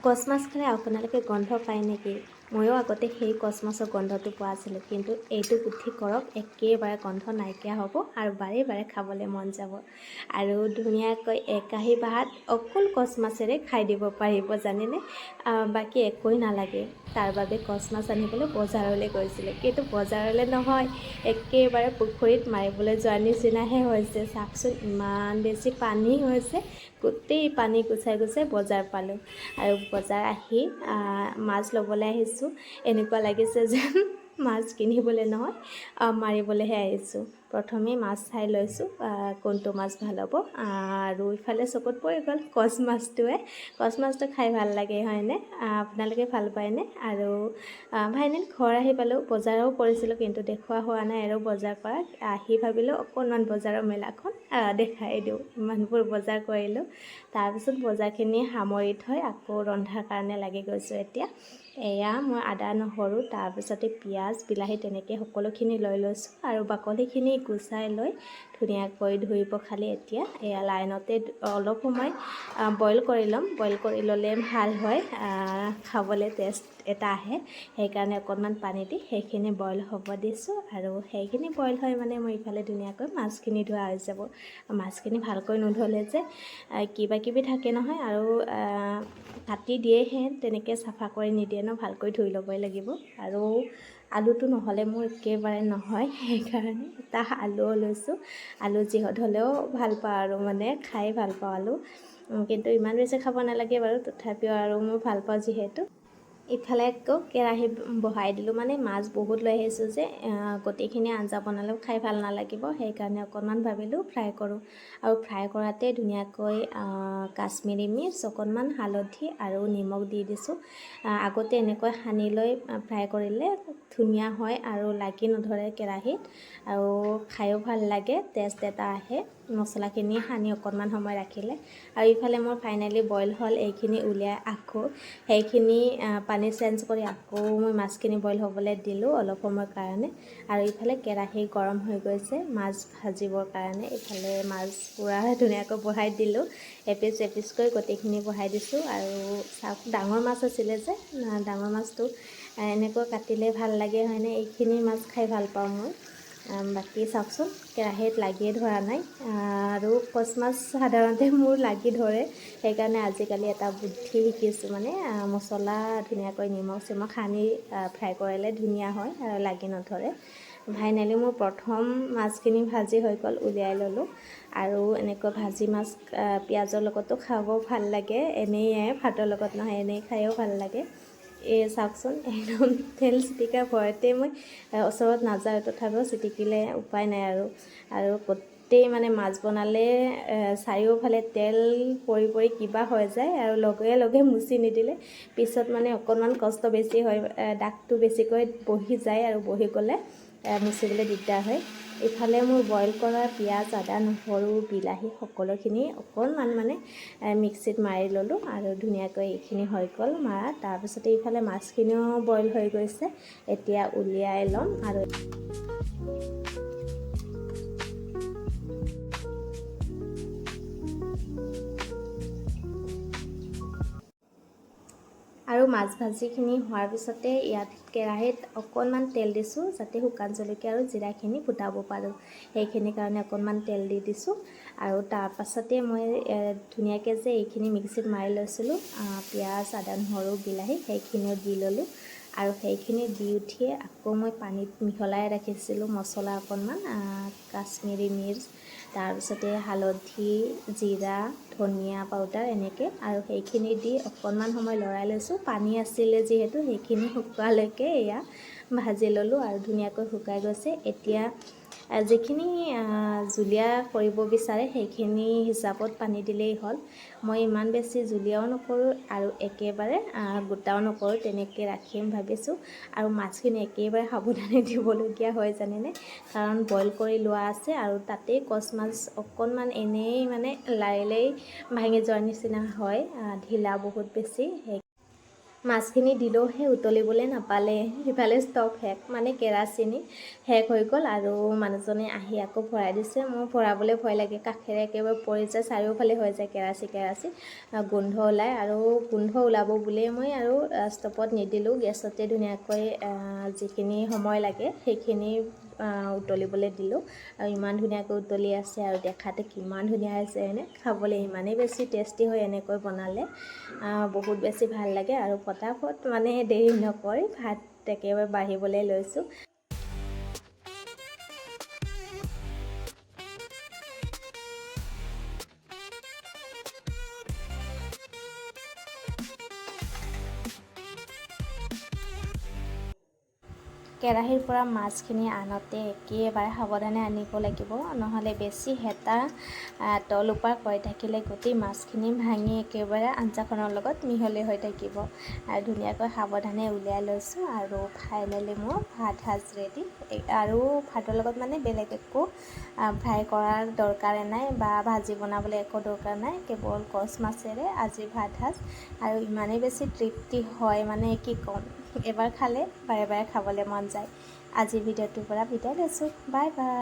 কচ মাছ খালে আপোনালোকে গন্ধ পায় নেকি? ময়ো আগতে সেই কচ মাছৰ গন্ধটো পোৱা আছিলোঁ, কিন্তু এইটো বুদ্ধি কৰক, একেবাৰে গন্ধ নাইকিয়া হ'ব আৰু বাৰে বাৰে খাবলৈ মন যাব। আৰু ধুনীয়াকৈ একাহী ভাত অকল কচ মাছেৰে খাই দিব পাৰিব জানেনে। বাকী একোৱেই নালাগে। তাৰ বাবে কচ মাছ আনিবলৈ বজাৰলৈ গৈছিলোঁ, কিন্তু বজাৰলৈ নহয়, একেবাৰে পুখুৰীত মাৰিবলৈ যোৱাৰ নিচিনাহে হৈছে। চাওকচোন, ইমান বেছি পানী হৈছে, গোটেই পানী গুচাই গুচাই বজাৰ পালোঁ। আৰু বজাৰ আহি মাছ ল'বলৈ আহিছোঁ, এনেকুৱা লাগিছে যেন মাছ কিনিবলৈ নহয়, মাৰিবলৈহে আহিছোঁ। প্ৰথমেই মাছ চাই লৈছোঁ কোনটো মাছ ভাল হ'ব, আৰু ইফালে চকুত পৰি গ'ল কচ মাছটোৱে। কচ মাছটো খাই ভাল লাগে হয়নে? আপোনালোকে ভাল পায়নে? আৰু ফাইনেল ঘৰ আহি পালোঁ। বজাৰো কৰিছিলোঁ, কিন্তু দেখুওৱা হোৱা নাই আৰু বজাৰ কৰা। আহি ভাবিলোঁ অকণমান বজাৰৰ মেলাখন দেখাই দিওঁ। ইমানবোৰ বজাৰ কৰিলোঁ। তাৰপিছত বজাৰখিনি সামৰি থৈ আকৌ ৰন্ধাৰ কাৰণে লাগি গৈছোঁ এতিয়া। এয়া মই আদা নহৰু, তাৰপিছতে পিঁয়াজ বিলাহী তেনেকৈ সকলোখিনি লৈ লৈছোঁ, আৰু বাকলিখিনি গুচাই লৈ ধুনীয়াকৈ ধুই পখালি এতিয়া এয়া লাইনতে অলপ সময় বইল কৰি ল'ম। বইল কৰি ল'লে ভাল হয়, খাবলৈ টেষ্ট এটা আহে। সেইকাৰণে অকণমান পানী দি সেইখিনি বইল হ'ব দিছোঁ, আৰু সেইখিনি বইল হয় মানে মই ইফালে ধুনীয়াকৈ মাছখিনি ধোৱা হৈ যাব। মাছখিনি ভালকৈ নোধোলে যে কিবা কিবি থাকে নহয়, আৰু কাটি দিয়েহে, তেনেকৈ চাফা কৰি নিদিয়ে ন, ভালকৈ ধুই ল'বই লাগিব। আৰু আলুটো নহ'লে মোৰ একেবাৰে নহয়, সেইকাৰণে এটা আলুও লৈছোঁ। আলু যিহত হ'লেও ভাল পাওঁ আৰু মানে খাই ভাল পাওঁ আলু, কিন্তু ইমান বেছি খাব নালাগে বাৰু, তথাপিও আৰু মই ভাল পাওঁ যিহেতু। ইফালে আকৌ কেৰাহী বহাই দিলোঁ, মানে মাছ বহুত লৈ আহিছোঁ যে গোটেইখিনি আঞ্জা বনালেও খাই ভাল নালাগিব, সেইকাৰণে অকণমান ভাবিলোঁ ফ্ৰাই কৰোঁ। আৰু ফ্ৰাই কৰাতে ধুনীয়াকৈ কাশ্মীৰী মিৰ্চ, অকণমান হালধি আৰু নিমখ দি দিছোঁ। আগতে এনেকৈ সানি লৈ ফ্ৰাই কৰিলে ধুনীয়া হয় আৰু লাগি নধৰে কেৰাহীত, আৰু খায়ো ভাল লাগে, টেষ্ট এটা আহে মছলাখিনি সানি অকণমান সময় ৰাখিলে। আৰু ইফালে মোৰ ফাইনেলি বইল হ'ল, এইখিনি উলিয়াই আকৌ সেইখিনি পানী চেঞ্জ কৰি আকৌ মই মাছখিনি বইল হ'বলৈ দিলোঁ অলপ সময়ৰ কাৰণে। আৰু ইফালে কেৰাহী গৰম হৈ গৈছে মাছ ভাজিবৰ কাৰণে। ইফালে মাছ পূৰা ধুনীয়াকৈ বহাই দিলোঁ, এপিচ এপিচকৈ গোটেইখিনি বহাই দিছোঁ। আৰু চাওক, ডাঙৰ মাছ আছিলে যে, ডাঙৰ মাছটো এনেকৈ কাটিলে ভাল লাগে হয়নে? এইখিনি মাছ খাই ভাল পাওঁ মই। বাকী চাওকচোন, কেৰাহীত লাগিয়ে ধৰা নাই। আৰু কচ মাছ সাধাৰণতে মোৰ লাগি ধৰে, সেইকাৰণে আজিকালি এটা বুদ্ধি শিকিছোঁ, মানে মছলা ধুনীয়াকৈ নিমখ চিমখ সানি ফ্ৰাই কৰিলে ধুনীয়া হয় আৰু লাগি নধৰে। ফাইনেলি মোৰ প্ৰথম মাছখিনি ভাজি হৈ গ'ল, উলিয়াই ল'লোঁ। আৰু এনেকৈ ভাজি মাছ পিঁয়াজৰ লগতো খাব ভাল লাগে, এনেই ভাতৰ লগত নহয়, এনেই খায়ো ভাল লাগে। এই চাওকচোন, একদম তেল চিটিকাৰ ভয়তে মই ওচৰত নাযাওঁ, তথাপিও চিটিকিলে উপায় নাই। আৰু গোটেই মানে মাছ বনালে চাৰিওফালে তেল পৰি পৰি কিবা হৈ যায়, আৰু লগে লগে মুচি নিদিলে পিছত মানে অকণমান কষ্ট বেছি হয়, দাগটো বেছিকৈ বহি যায়, আৰু বহি গ'লে মুচিবলৈ দিগদাৰ হয়। ইফালে মোৰ বইল কৰা পিঁয়াজ, আদা, নহৰু, বিলাহী সকলোখিনি অকণমান মানে মিক্সিত মাৰি ল'লোঁ, আৰু ধুনীয়াকৈ এইখিনি হৈ গ'ল মাৰা। তাৰপিছতে ইফালে মাছখিনিও বইল হৈ গৈছে, এতিয়া উলিয়াই ল'ম। আৰু মাছ ভাজিখিনি হোৱাৰ পিছতে ইয়াত কেৰাহীত অকণমান তেল দিছোঁ, যাতে শুকান জলকীয়া আৰু জিৰাখিনি ফুটাব পাৰোঁ, সেইখিনিৰ কাৰণে অকণমান তেল দি দিছোঁ। আৰু তাৰপাছতে মই ধুনীয়াকৈ যে এইখিনি মিক্সিত মাৰি লৈছিলোঁ, পিঁয়াজ, আদা, নহৰু, বিলাহী, সেইখিনিও দি ল'লোঁ। আৰু সেইখিনি দি উঠিয়ে আকৌ মই পানীত মিহলাই ৰাখিছিলোঁ মছলা অকণমান, কাশ্মীৰী মিৰ্চ, তাৰপিছতে হালধি, জিৰা, ধনিয়া পাউডাৰ এনেকৈ, আৰু সেইখিনি দি অকণমান সময় লৰাই লৈছোঁ। পানী আছিলে যিহেতু সেইখিনি শুকোৱালৈকে এয়া ভাজি ল'লোঁ, আৰু ধুনীয়াকৈ শুকাই গৈছে। এতিয়া যিখিনি জুলীয়া কৰিব বিচাৰে সেইখিনি হিচাপত পানী দিলেই হ'ল। মই ইমান বেছি জুলীয়াও নকৰোঁ আৰু একেবাৰে গোটাও নকৰোঁ, তেনেকৈ ৰাখিম ভাবিছোঁ। আৰু মাছখিনি একেবাৰে সাৱধানে দিবলগীয়া হয় জানেনে, কাৰণ বইল কৰি লোৱা আছে, আৰু তাতেই কচ মাছ অকণমান এনেই মানে লাৰিলেই ভাঙি যোৱাৰ নিচিনা হয়, ঢিলা বহুত বেছি। মাছখিনি দিলেও সেই উতলিবলৈ নাপালে, সিফালে ষ্টভ শেষ, মানে কেৰাচিনি শেষ হৈ গ'ল আৰু মানুহজনে আহি আকৌ ভৰাই দিছে। মোৰ ভৰাবলৈ ভয় লাগে, কাষেৰে একেবাৰে পৰি যায়, চাৰিওফালে হৈ যায় কেৰাচি গোন্ধ ওলায়। আৰু গোন্ধ ওলাব বুলিয়ে মই আৰু ষ্টভত নিদিলোঁ, গেছতে ধুনীয়াকৈ যিখিনি সময় লাগে সেইখিনি উতলিবলৈ দিলোঁ। আৰু ইমান ধুনীয়াকৈ উতলি আছে আৰু দেখাতে কিমান ধুনীয়া হৈছে হয়নে, খাবলৈ ইমানেই বেছি টেষ্টি হয় এনেকৈ বনালে, বহুত বেছি ভাল লাগে। আৰু ফটাফট মানে দেৰি নকৰি ভাত একেবাৰে বাঢ়িবলৈ লৈছোঁ। কেৰাহীৰ পৰা মাছখিনি আনোতে একেবাৰে সাৱধানে আনিব লাগিব, নহ'লে বেছি হেতা তল ওপৰ কৰি থাকিলে গোটেই মাছখিনি ভাঙি একেবাৰে আঞ্জাখনৰ লগত মিহলি হৈ থাকিব। আৰু ধুনীয়াকৈ সাৱধানে উলিয়াই লৈছোঁ আৰু ফাইনেলি মোৰ ভাত সাজ ৰেডি। আৰু ভাতৰ লগত মানে বেলেগ একো ফ্ৰাই কৰাৰ দৰকাৰে নাই বা ভাজি বনাবলৈ একো দৰকাৰ নাই, কেৱল কচ মাছেৰে আজিৰ ভাত সাজ। আৰু ইমানেই বেছি তৃপ্তি হয় মানে কি ক'ম, এবাৰ খালে বাৰে বাৰে খাবলৈ মন যায়। আজিৰ ভিডিঅ'টোৰ পৰা বিদায় লৈছোঁ, বাই বাই।